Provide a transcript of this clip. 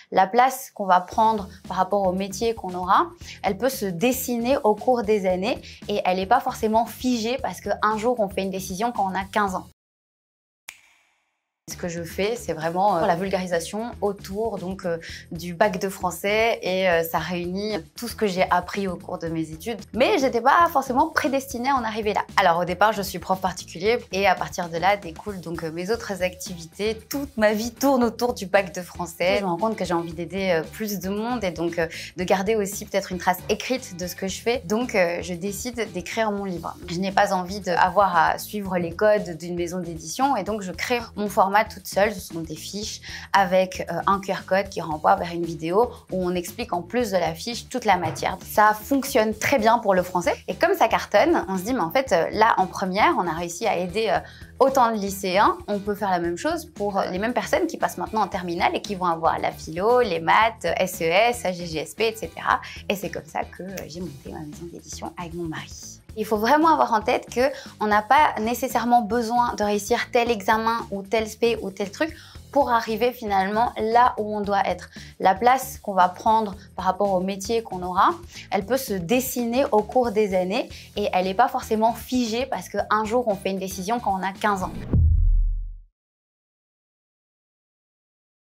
La place qu'on va prendre par rapport au métier qu'on aura, elle peut se dessiner au cours des années et elle n'est pas forcément figée parce qu'un jour on fait une décision quand on a 15 ans. Ce que je fais, c'est vraiment la vulgarisation autour du bac de français et ça réunit tout ce que j'ai appris au cours de mes études. Mais j'étais pas forcément prédestinée à en arriver là. Alors au départ, je suis prof particulier et à partir de là découlent donc mes autres activités. Toute ma vie tourne autour du bac de français. Je me rends compte que j'ai envie d'aider plus de monde et donc de garder aussi peut-être une trace écrite de ce que je fais. Donc je décide d'écrire mon livre. Je n'ai pas envie d'avoir à suivre les codes d'une maison d'édition et donc je crée mon format toute seule. Ce sont des fiches avec un QR code qui renvoie vers une vidéo où on explique en plus de la fiche toute la matière. Ça fonctionne très bien pour le français et comme ça cartonne, on se dit mais en fait là en première on a réussi à aider autant de lycéens, on peut faire la même chose pour les mêmes personnes qui passent maintenant en terminale et qui vont avoir la philo, les maths, SES, AGGSP, etc. Et c'est comme ça que j'ai monté ma maison d'édition avec mon mari. Il faut vraiment avoir en tête qu'on n'a pas nécessairement besoin de réussir tel examen ou tel spé ou tel truc pour arriver finalement là où on doit être. La place qu'on va prendre par rapport au métier qu'on aura, elle peut se dessiner au cours des années et elle n'est pas forcément figée parce qu'un jour on fait une décision quand on a 15 ans.